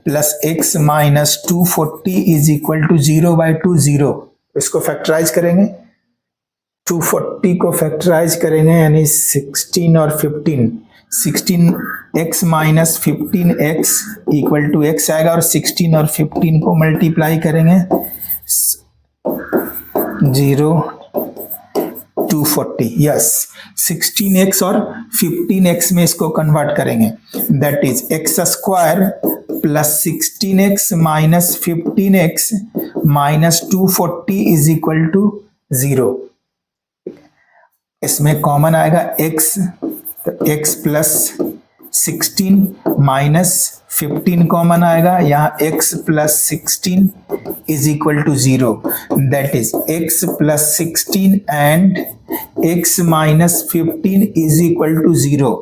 plus x minus 240 is equal to 0/2 0. इसको फैक्टराइज करेंगे, 240 को फैक्टराइज करेंगे यानी 16 और 15, 16x minus 15x equal to x आएगा, और 16 और 15 को मल्टीप्लाई करेंगे 0 240. यस, 16x और 15x में इसको कन्वर्ट करेंगे, that is x square plus 16x minus 15x minus 240 is equal to 0. इसमें कॉमन आएगा x, तो x प्लस 16 माइनस 15 कॉमन आएगा, यहाँ x plus 16 is equal to 0. That is x plus 16 and x minus 15 is equal to 0.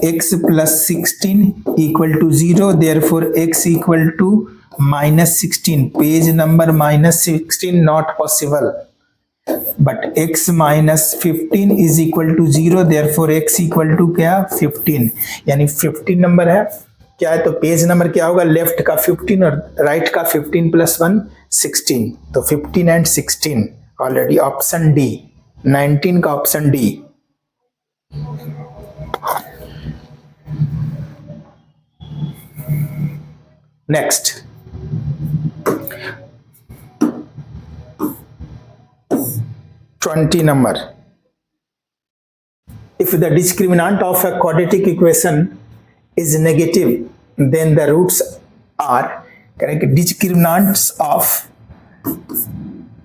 x plus 16 equal to 0, therefore x equal to -16. Page number -16 not possible, but x minus 15 is equal to 0, therefore x equal to क्या 15, यानी 15 नंबर है क्या है, तो पेज नंबर क्या होगा, लेफ्ट का 15 और राइट का 15 + 1 16, तो 15 एंड 16 ऑलरेडी ऑप्शन डी, 19 का option D. Next, twenty number, if the discriminant of a quadratic equation is negative then the roots are, correct, discriminants of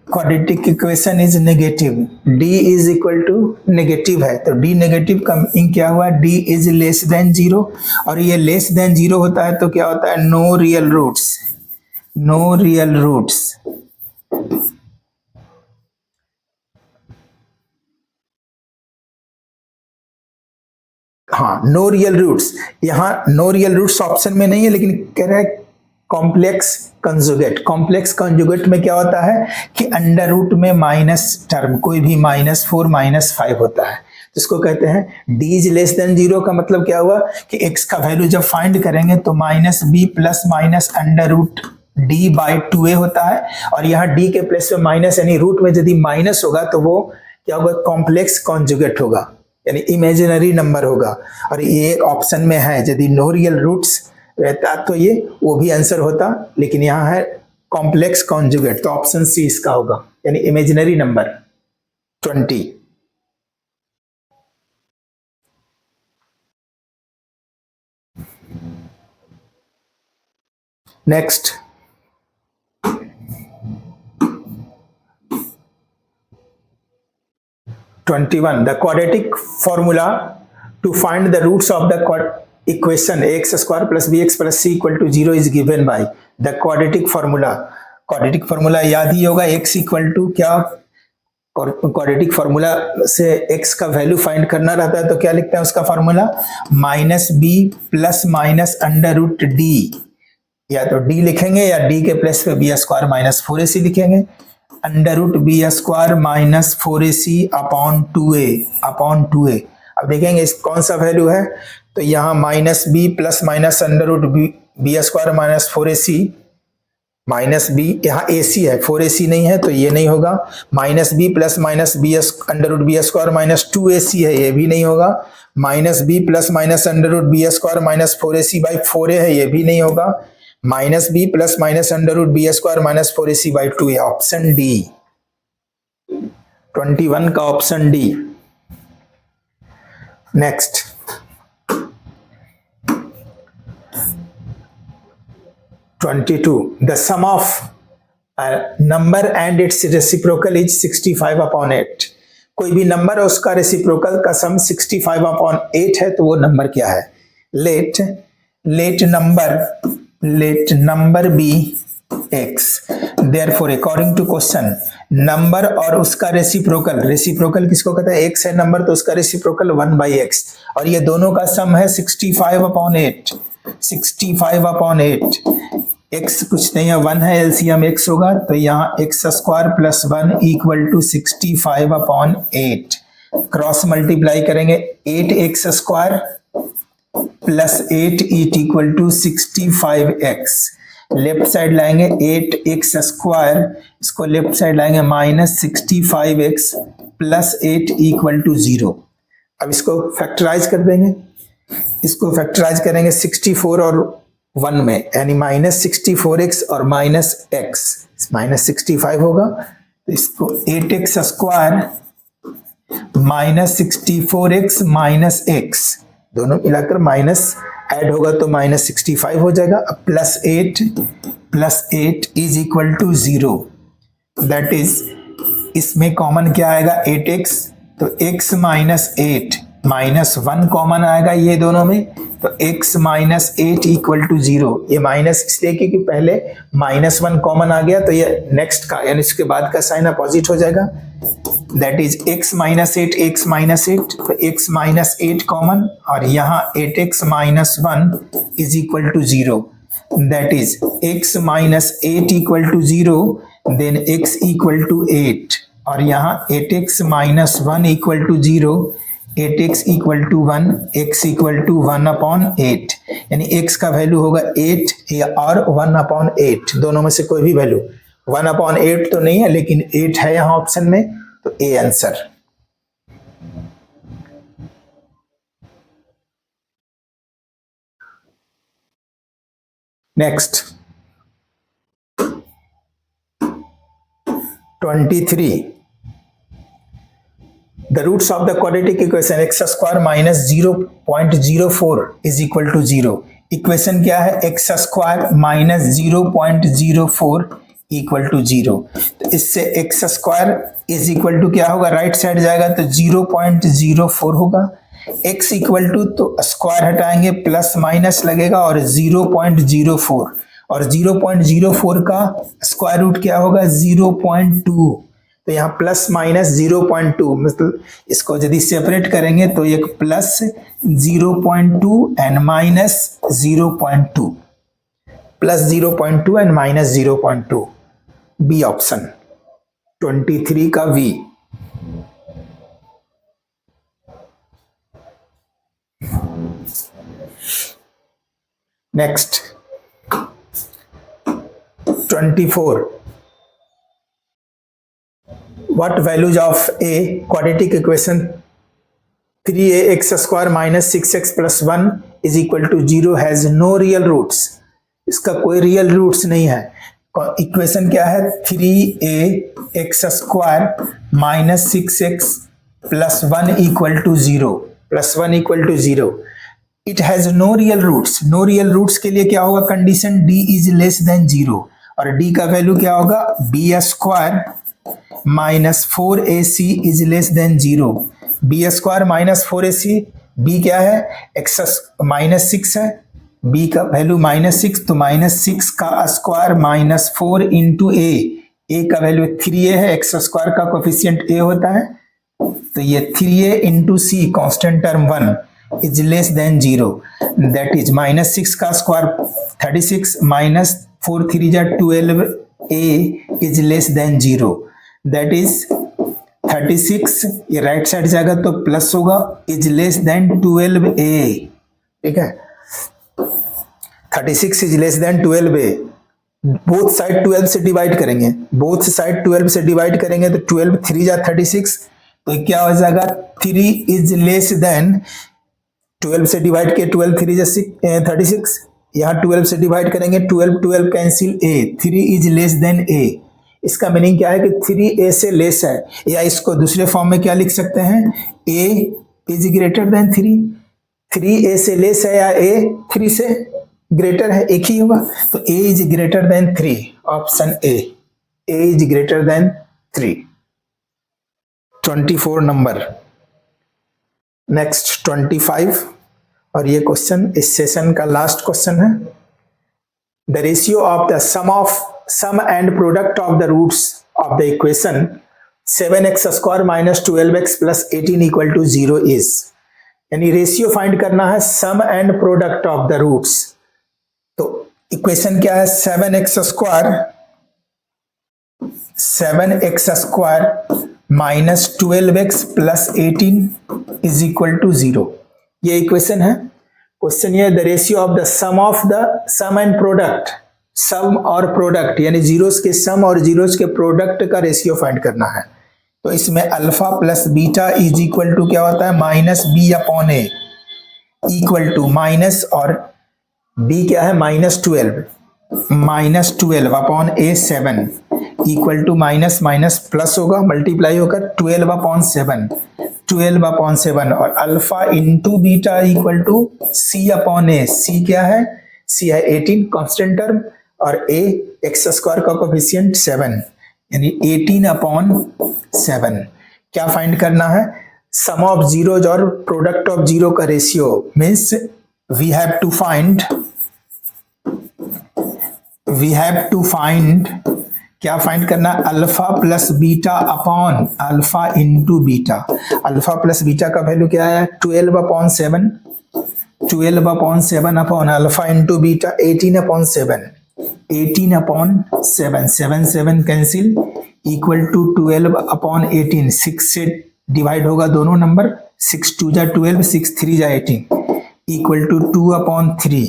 quadratic equation is negative, d is equal to negative है तो d नेगेटिव का मीनिंग क्या हुआ, d is less than zero, और ये लेस देन जीरो होता है तो क्या होता है, no real roots, no real roots. हाँ, नो रियल रूट्स, यहाँ नो रियल रूट्स ऑप्शन में नहीं है लेकिन कह रहा है कॉम्प्लेक्स कंजुगेट। कॉम्प्लेक्स कंजुगेट में क्या होता है कि अंडर रूट में माइनस टर्म कोई भी -4 -5 होता है, तो इसको कहते हैं d is less than zero. का मतलब क्या हुआ कि x का वैल्यू जब फाइंड करेंगे तो -b plus minus under root d by 2a होता है, और यहाँ d के प्लेस में माइनस यानी रूट में यदि माइनस होगा तो वो क्या होगा, कॉम्प्लेक्स कॉन्जुगेट होगा यानी इमेजिनरी नंबर होगा, और ये ऑप्शन में है। यदि नो रियल रूट्स रहता तो ये वो भी आंसर होता, लेकिन यहाँ है कॉम्प्लेक्स कॉन्जुगेट तो ऑप्शन सी इसका होगा यानी imaginary number. 20 next, the quadratic formula to find the roots of the equation ax square plus b x plus c equal to zero is given by the quadratic formula. Quadratic formula याद ही होगा, x इक्वल टू क्या, और क्वाड्रेटिक फॉर्मूला से x का वैल्यू फाइंड करना रहता है तो क्या लिखते हैं उसका formula, -b plus minus under root D, या तो d लिखेंगे या d के प्लस पे बी स्क्वायर माइनस 4ac लिखेंगे, under root b square minus 4ac upon 2a। अब देखेंगे इस कौन सा वैल्यू है, तो यहाँ -b plus minus under root b square minus 4ac, -b यहाँ ac है 4ac नहीं है तो ये नहीं होगा, -b plus minus b under root b square minus 2ac है ये भी नहीं होगा, -b plus minus under root b square minus 4ac by 4a है ये भी नहीं होगा, -b plus minus under root b square minus 4ac by 2a, option D 21 का option D. Next, the sum of a number and its reciprocal is 65 upon 8। कोई भी नंबर और उसका रेसिप्रोकल का सम 65 अपॉन 8 है तो वो नंबर क्या है, let number be x, therefore according to question number और उसका रेसिप्रोकल किसको कहता है, x है नंबर तो उसका रेसिप्रोकल 1/x, और ये दोनों का सम है 65 अपॉन 8, 65 अपॉन 8, x कुछ नहीं है 1 है, एलसीएम x होगा तो यहाँ x square plus 1 equal to 65 upon 8, cross multiply करेंगे 8x square plus 8 it equal to 65x, left side लाएंगे 8x स्क्वायर, इसको लेफ्ट साइड लाएंगे -65x प्लस 8 इक्वल टू 0। अब इसको फैक्टराइज कर देंगे, इसको फैक्टराइज करेंगे 64 और 1 में यानी -64x और -x, -65 होगा तो इसको 8x स्क्वायर -64x -x दोनों मिलाकर माइनस ऐड होगा तो -65 हो जाएगा, अब plus 8 is equal to 0, that is इसमें कॉमन क्या आएगा 8x, तो x माइनस 8 -1 कॉमन आएगा ये दोनों में तो x माइनस 8 इक्वल टू 0, ये माइनस इसलिए क्योंकि पहले -1 कॉमन आ गया तो ये नेक्स्ट का यानी इसके बाद का साइन अपोजिट हो जाएगा, दैट इज x माइनस 8 तो x माइनस 8 कॉमन और यहाँ 8x minus 1 is equal to 0, that is x minus 8 equal to 0 then x equal to 8 और यहाँ 8x minus 1 equal to 0, 8x equal to 1, x equal to 1 upon 8 यानी x का वैल्यू होगा 8 या और 1 अपॉन 8 दोनों में से कोई भी वैल्यू, 1 अपॉन 8 तो नहीं है लेकिन 8 है यहाँ ऑप्शन में तो A answer. Next, 23. The roots of the quadratic equation x square minus 0.04 is equal to 0. Equation क्या है? x square minus 0.04 equal to 0. तो इससे x square is equal to क्या होगा? राइट साइड जाएगा तो 0.04 होगा. x इक्वल टू तो स्क्वायर हटाएंगे प्लस माइनस लगेगा और 0.04 और 0.04 का स्क्वायर रूट क्या होगा? 0.2. तो यहाँ प्लस माइनस 0.2 मतलब इसको यदि सेपरेट करेंगे तो एक plus 0.2 and minus 0.2, plus 0.2 and minus 0.2. B option 23 का B. Next 24. What values of a quadratic equation 3ax square minus 6x plus 1 is equal to 0 has no real roots? इसका कोई रियल रूट्स नहीं है. इक्वेशन क्या है? 3ax square minus 6x plus 1 equal to 0, plus 1 equal to 0. It has no real roots. No real roots के लिए क्या होगा? Condition d is less than 0 और d का वैल्यू क्या होगा? b square minus 4ac is less than 0. B square minus 4ac, b क्या है? x माइनस 6 है, b का वैल्यू माइनस 6 तो माइनस 6 का स्क्वायर माइनस 4 इंटू a का वैल्यू 3a है, x स्क्वायर का कोफिशिएंट a होता है तो ये 3a into c constant term 1 is less than 0. That is minus 6 का स्क्वायर 36 माइनस 4 3 जा 12a is less than 0. That is 36, ये राइट साइड जाएगा तो प्लस होगा, इज लेस देन 12a. ठीक है, 36 is less then 12a. Both side 12 से डिवाइड करेंगे, बोथ साइड 12 से डिवाइड करेंगे तो 12 3 जा 36 तो क्या हो जाएगा? 3 इज लेस देन 12 से डिवाइड किए 12 3 जा 36. यहाँ 12 से डिवाइड करेंगे 12 12 cancel a, 3 is less then a. इसका मीनिंग क्या है कि 3a से लेस है, या इसको दूसरे फॉर्म में क्या लिख सकते हैं? a is greater than 3. 3a से लेस है या a 3 से ग्रेटर है? एक ही होगा तो a is greater than 3. Option a is greater than 3. 24 number. Next 25 और ये क्वेश्चन इस सेशन का लास्ट क्वेश्चन है. The ratio of the sum and product of the roots of the equation 7x square minus 12x plus 18 equal to 0 is. यानी रेशियो फाइंड करना है sum and product of the roots. तो इक्वेशन क्या है? 7x square minus 12x plus 18 is equal to 0. ये इक्वेशन है. क्वेश्चन ये the ratio of the sum and product, sum और प्रोडक्ट यानी जीरोस के सम और जीरोस के प्रोडक्ट का रेशियो फाइंड करना है. तो इसमें alpha plus beta is equal to क्या होता है? Minus B upon A equal to minus और बी क्या है? Minus 12 upon A 7 equal to minus minus plus होगा, मल्टीप्लाई होकर 12 अपॉन 7 और alpha into beta equal to C upon A. C क्या है? सी है 18 कांस्टेंट टर्म और a एक्स स्क्वायर का कोफिशिएंट 7 यानी 18 अपॉन 7. क्या फाइंड करना है? सम ऑफ जीरोज और प्रोडक्ट ऑफ जीरो का ratio. Means we have to find क्या फाइंड करना? Alpha plus beta upon alpha into beta. Alpha plus beta का वैल्यू क्या है? 12 upon 7 upon alpha into beta 18 upon 7 cancel equal to 12 upon 18. 6 से डिवाइड होगा दोनों नंबर, 6 2 जा 12, 6 3 जा 18 इक्वल to 2 upon 3.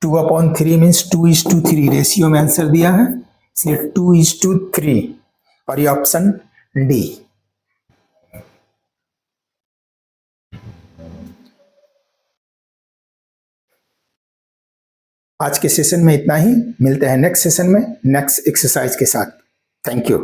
2 upon 3 means 2:3 ratio में आंसर दिया है, इसलिए 2:3 और ये ऑप्शन डी. आज के सेशन में इतना ही. मिलते हैं नेक्स्ट सेशन में नेक्स्ट एक्सरसाइज के साथ. Thank you.